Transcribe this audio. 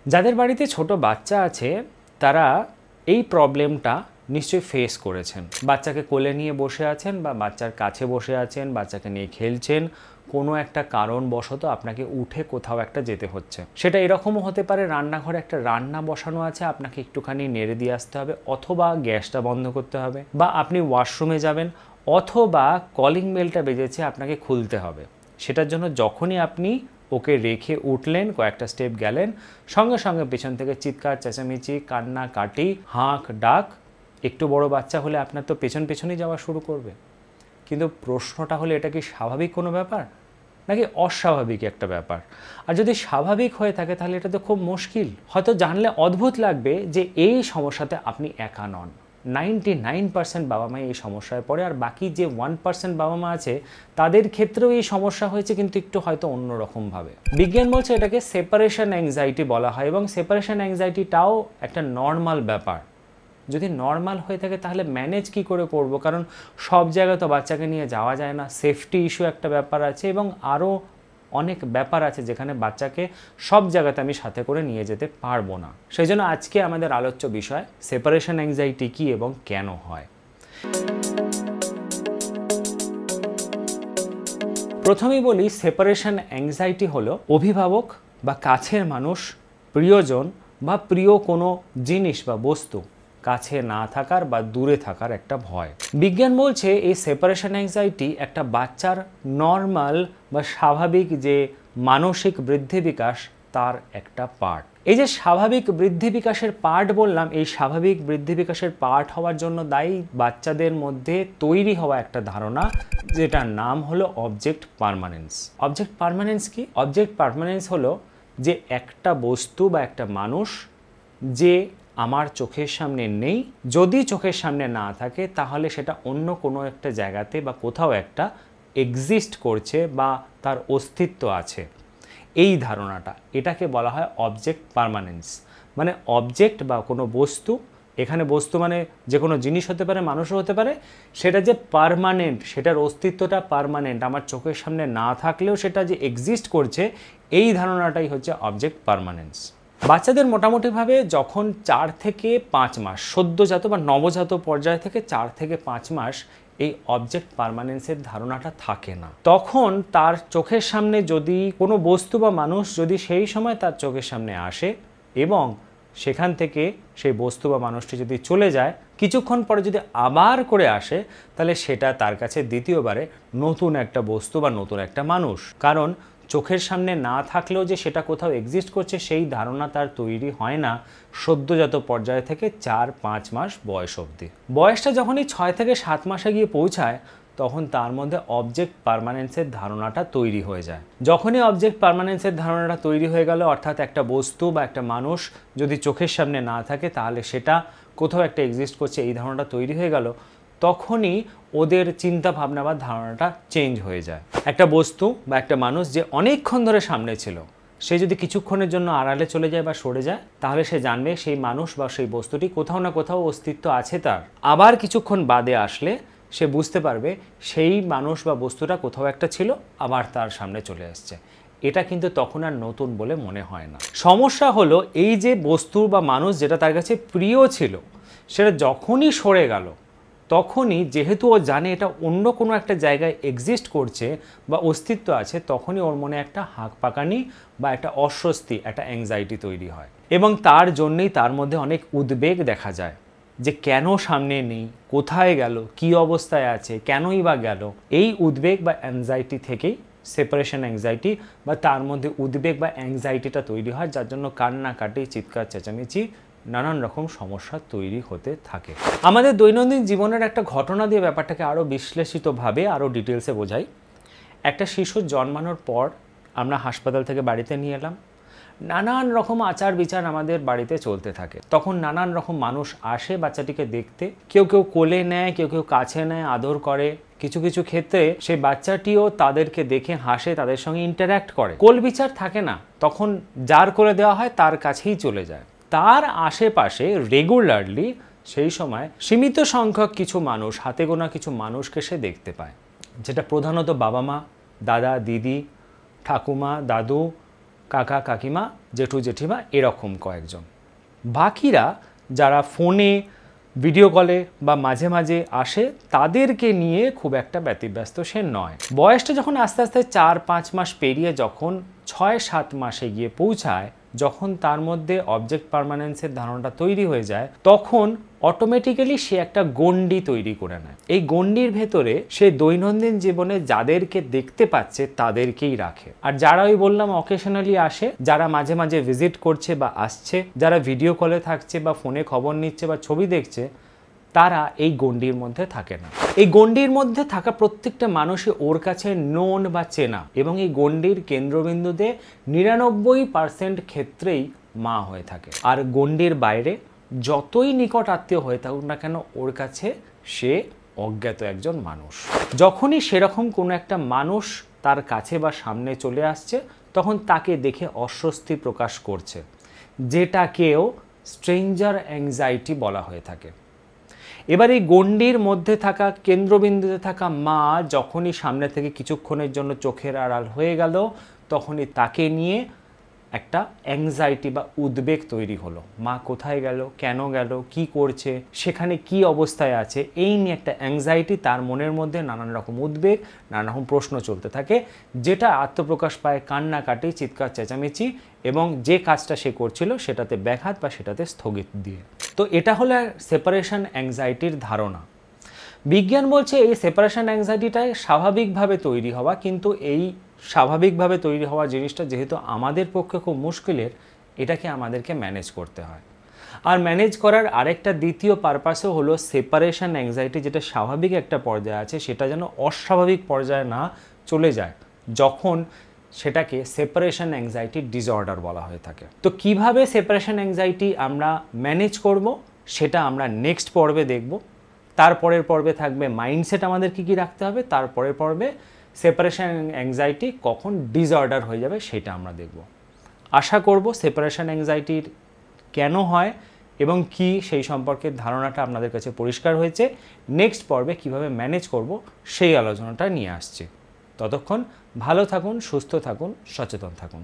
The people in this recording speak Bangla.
যাদের বাড়িতে ছোট বাচ্চা আছে তারা এই প্রবলেমটা নিশ্চয়ই ফেস করেছেন। বাচ্চাকে কোলে নিয়ে বসে আছেন বা বাচ্চার কাছে বসে আছেন, বাচ্চাকে নিয়ে খেলছেন, কোনো একটা কারণবশত আপনাকে উঠে কোথাও একটা যেতে হচ্ছে। সেটা এরকমও হতে পারে রান্নাঘরে একটা রান্না বসানো আছে, আপনাকে একটুখানি নেড়ে দিয়ে আসতে হবে, অথবা গ্যাসটা বন্ধ করতে হবে, বা আপনি ওয়াশরুমে যাবেন, অথবা কলিং বেলটা বেজেছে আপনাকে খুলতে হবে। সেটার জন্য যখনই আপনি ওকে রেখে উঠলেন, কয়েকটা স্টেপ গেলেন, সঙ্গে সঙ্গে পেছন থেকে চিৎকার চেঁচামেচি, কান্নাকাটি, হাঁক ডাক। একটু বড় বাচ্চা হলে আপনার তো পেছনই যাওয়া শুরু করবে। কিন্তু প্রশ্নটা হলো, এটা কি স্বাভাবিক কোনো ব্যাপার নাকি অস্বাভাবিক একটা ব্যাপার? আর যদি স্বাভাবিক হয়ে থাকে তাহলে এটা তো খুব মুশকিল। হয়তো জানলে অদ্ভুত লাগবে যে এই সমস্যাতে আপনি একা নন। 99% বাবা মা এই সমস্যায় পড়ে, আর বাকি যে 1% বাবা মা আছে তাদের ক্ষেত্রেও এই সমস্যা হয়েছে, কিন্তু একটু হয়তো অন্যরকমভাবে। বিজ্ঞান বলছে এটাকে সেপারেশন অ্যাংজাইটি বলা হয়, এবং সেপারেশন অ্যাংজাইটিটাও একটা নর্মাল ব্যাপার। যদি নর্মাল হয়ে থাকে তাহলে ম্যানেজ কি করে করব? কারণ সব জায়গায় তো বাচ্চাকে নিয়ে যাওয়া যায় না, সেফটি ইস্যু একটা ব্যাপার আছে, এবং আরও অনেক ব্যাপার আছে যেখানে বাচ্চাকে সব জায়গাতে আমি সাথে করে নিয়ে যেতে পারবো না। সেই জন্য আজকে আমাদের আলোচ্য বিষয় সেপারেশন অ্যাংজাইটি কী এবং কেন হয়। প্রথমেই বলি, সেপারেশন অ্যাংজাইটি হলো অভিভাবক বা কাছের মানুষ, প্রিয়জন বা প্রিয় কোনো জিনিস বা বস্তু কাছে না থাকার বা দূরে থাকার একটা ভয়। বিজ্ঞান বলছে এই সেপারেশন অ্যাংজাইটি একটা বাচ্চার নর্মাল বা স্বাভাবিক যে মানসিক বৃদ্ধি বিকাশ তার একটা পার্ট। এই যে স্বাভাবিক বৃদ্ধি বিকাশের পার্ট বললাম, এই স্বাভাবিক বৃদ্ধি বিকাশের পার্ট হওয়ার জন্য দায়ী বাচ্চাদের মধ্যে তৈরি হওয়া একটা ধারণা, যেটার নাম হলো অবজেক্ট পার্মানেন্স। অবজেক্ট পার্মানেন্স কি? অবজেক্ট পার্মানেন্স হলো যে একটা বস্তু বা একটা মানুষ যে আমার চোখের সামনে নেই, যদি চোখের সামনে না থাকে তাহলে সেটা অন্য কোনো একটা জায়গাতে বা কোথাও একটা এক্সিস্ট করছে বা তার অস্তিত্ব আছে। এই ধারণাটা, এটাকে বলা হয় অবজেক্ট পার্মানেন্স। মানে অবজেক্ট বা কোনো বস্তু, এখানে বস্তু মানে যে কোনো জিনিস হতে পারে, মানুষও হতে পারে, সেটা যে পার্মানেন্ট, সেটার অস্তিত্বটা পার্মানেন্ট, আমার চোখের সামনে না থাকলেও সেটা যে এক্সিস্ট করছে, এই ধারণাটাই হচ্ছে অবজেক্ট পার্মানেন্স। বাচ্চাদের মোটামুটিভাবে যখন 4 থেকে 5 মাস, সদ্যজাত বা নবজাত পর্যায় থেকে 4 থেকে 5 মাস এই অবজেক্ট পার্মানেন্সের ধারণাটা থাকে না, তখন তার চোখের সামনে যদি কোনো বস্তু বা মানুষ যদি সেই সময় তার চোখের সামনে আসে এবং সেখান থেকে সেই বস্তু বা মানুষটি যদি চলে যায়, কিছুক্ষণ পরে যদি আবার করে আসে, তাহলে সেটা তার কাছে দ্বিতীয়বারে নতুন একটা বস্তু বা নতুন একটা মানুষ। কারণ চোখের সামনে না থাকলেও যে সেটা কোথাও এক্সিস্ট করছে সেই ধারণা তার তৈরি হয় না সদ্যজাত পর্যায় থেকে 4-5 মাস বয়স অবধি। বয়সটা যখনই 6 থেকে 7 মাসে গিয়ে পৌঁছায়, তখন তার মধ্যে অবজেক্ট পার্মানেন্সের ধারণাটা তৈরি হয়ে যায়। যখনই অবজেক্ট পার্মানেন্সের ধারণাটা তৈরি হয়ে গেল, অর্থাৎ একটা বস্তু বা একটা মানুষ যদি চোখের সামনে না থাকে তাহলে সেটা কোথাও একটা এক্সিস্ট করছে, এই ধারণাটা তৈরি হয়ে গেল, তখনই ওদের চিন্তা ভাবনা বা ধারণাটা চেঞ্জ হয়ে যায়। একটা বস্তু বা একটা মানুষ যে অনেকক্ষণ ধরে সামনে ছিল, সে যদি কিছুক্ষণের জন্য আড়ালে চলে যায় বা সরে যায়, তাহলে সে জানবে সেই মানুষ বা সেই বস্তুটি কোথাও না কোথাও অস্তিত্ব আছে তার। আবার কিছুক্ষণ বাদে আসলে সে বুঝতে পারবে সেই মানুষ বা বস্তুটা কোথাও একটা ছিল, আবার তার সামনে চলে আসছে। এটা কিন্তু তখন আর নতুন বলে মনে হয় না। সমস্যা হলো এই যে বস্তু বা মানুষ যেটা তার কাছে প্রিয় ছিল, সেটা যখনই সরে গেল, তখনই যেহেতু ও জানে এটা অন্য কোনো একটা জায়গায় এক্সিস্ট করছে বা অস্তিত্ব আছে, তখনই ওর মনে একটা হাঁক পাকানি বা একটা অস্বস্তি, একটা অ্যাংজাইটি তৈরি হয়, এবং তার জন্যই তার মধ্যে অনেক উদ্বেগ দেখা যায় যে কেন সামনে নেই, কোথায় গেল, কি অবস্থায় আছে, কেনই বা গেল। এই উদ্বেগ বা অ্যাংজাইটি থেকেই সেপারেশন অ্যাংজাইটি বা তার মধ্যে উদ্বেগ বা অ্যাংজাইটিটা তৈরি হয়, যার জন্য কান্নাকাটি, চিৎকার চেঁচামেচি, নানান রকম সমস্যা তৈরি হতে থাকে। আমাদের দৈনন্দিন জীবনের একটা ঘটনা দিয়ে ব্যাপারটাকে আরও বিশ্লেষিতভাবে আরও ডিটেলসে বোঝাই। একটা শিশুর জন্মানোর পর আমরা হাসপাতাল থেকে বাড়িতে নিয়ে এলাম, নানান রকম আচার বিচার আমাদের বাড়িতে চলতে থাকে। তখন নানান রকম মানুষ আসে বাচ্চাটিকে দেখতে, কেউ কেউ কোলে নেয়, কেউ কেউ কাছে নেয়, আদর করে। কিছু কিছু ক্ষেত্রে সেই বাচ্চাটিও তাদেরকে দেখে হাসে, তাদের সঙ্গে ইন্টারঅ্যাক্ট করে। কোল বিচার থাকে না, তখন যার কোলে দেওয়া হয় তার কাছেই চলে যায়। তার আশেপাশে রেগুলারলি সেই সময় সীমিত সংখ্যক কিছু মানুষ, হাতে গোনা কিছু মানুষকে সে দেখতে পায়, যেটা প্রধানত বাবা মা, দাদা দিদি, ঠাকুমা, দাদু, কাকা কাকিমা, জেঠু জেঠিমা, এরকম কয়েকজন। বাকিরা যারা ফোনে, ভিডিও কলে বা মাঝে মাঝে আসে, তাদেরকে নিয়ে খুব একটা ব্যতিব্যস্ত সে নয়। বয়সটা যখন আস্তে আস্তে 4-5 মাস পেরিয়ে যখন 6-7 মাসে গিয়ে পৌঁছায়, যখন তার মধ্যে অবজেক্ট পার্মানেন্সের ধারণাটা তৈরি হয়ে যায়, তখন অটোমেটিক্যালি সে একটা গণ্ডি তৈরি করে নেয়। এই গণ্ডির ভেতরে সে দৈনন্দিন জীবনে যাদেরকে দেখতে পাচ্ছে তাদেরকেই রাখে। আর যারা ওই বললাম অকেশনালি আসে, যারা মাঝে মাঝে ভিজিট করছে বা আসছে, যারা ভিডিও কলে থাকছে বা ফোনে খবর নিচ্ছে বা ছবি দেখছে, তারা এই গণ্ডির মধ্যে থাকে না। এই গণ্ডির মধ্যে থাকা প্রত্যেকটা মানুষই ওর কাছে নোন বা চেনা, এবং এই গণ্ডির কেন্দ্রবিন্দুতে 99% ক্ষেত্রেই মা হয়ে থাকে। আর গণ্ডির বাইরে যতই নিকট আত্মীয় হয়ে থাকুক না কেন, ওর কাছে সে অজ্ঞাত একজন মানুষ। যখনই সেরকম কোনো একটা মানুষ তার কাছে বা সামনে চলে আসছে, তখন তাকে দেখে অস্বস্তি প্রকাশ করছে, যেটাকেও স্ট্রেঞ্জার অ্যাংজাইটি বলা হয়ে থাকে। এবার এই গণ্ডির মধ্যে থাকা, কেন্দ্রবিন্দুতে থাকা মা যখনই সামনে থেকে কিছুক্ষণের জন্য চোখের আড়াল হয়ে গেল, তখনই তাকে নিয়ে একটা অ্যাংজাইটি বা উদ্বেগ তৈরি হলো। মা কোথায় গেল, কেন গেল, কি করছে, সেখানে কি অবস্থায় আছে, এই নিয়ে একটা অ্যাংজাইটি, তার মনের মধ্যে নানান রকম উদ্বেগ, নানান রকম প্রশ্ন চলতে থাকে, যেটা আত্মপ্রকাশ পায় কান্নাকাটি, চিৎকার চেঁচামেচি, এবং যে কাজটা সে করছিল সেটাতে ব্যাঘাত বা সেটাতে স্থগিত দিয়ে। তো এটা হলো সেপারেশন অ্যাংজাইটির ধারণা। বিজ্ঞান বলছে এই সেপারেশন অ্যাংজাইটিটাই স্বাভাবিকভাবে তৈরি হওয়া, কিন্তু এই স্বাভাবিকভাবে তৈরি হওয়া জিনিসটা যেহেতু আমাদের পক্ষে খুব মুশকিলের, এটাকে আমাদেরকে ম্যানেজ করতে হয়। আর ম্যানেজ করার আরেকটা দ্বিতীয় পারপাসও হলো সেপারেশন অ্যাংজাইটি যেটা স্বাভাবিক একটা পর্যায়ে আছে, সেটা যেন অস্বাভাবিক পর্যায়ে না চলে যায়, যখন সেটাকে সেপারেশন অ্যাংজাইটি ডিসঅর্ডার বলা হয়ে থাকে। তো কিভাবে সেপারেশন অ্যাংজাইটি আমরা ম্যানেজ করব, সেটা আমরা নেক্সট পর্বে দেখব। তারপরের পর্বে থাকবে মাইন্ডসেট আমাদের কী কী রাখতে হবে, তারপরের পর্বে সেপারেশন অ্যাংজাইটি কখন ডিসঅর্ডার হয়ে যাবে সেটা আমরা দেখব। আশা করব সেপারেশন অ্যাংজাইটির কেন হয় এবং কি সেই সম্পর্কে ধারণাটা আপনাদের কাছে পরিষ্কার হয়েছে। নেক্সট পর্বে কিভাবে ম্যানেজ করব সেই আলোচনাটা নিয়ে আসছি। ততক্ষণ ভালো থাকুন, সুস্থ থাকুন, সচেতন থাকুন।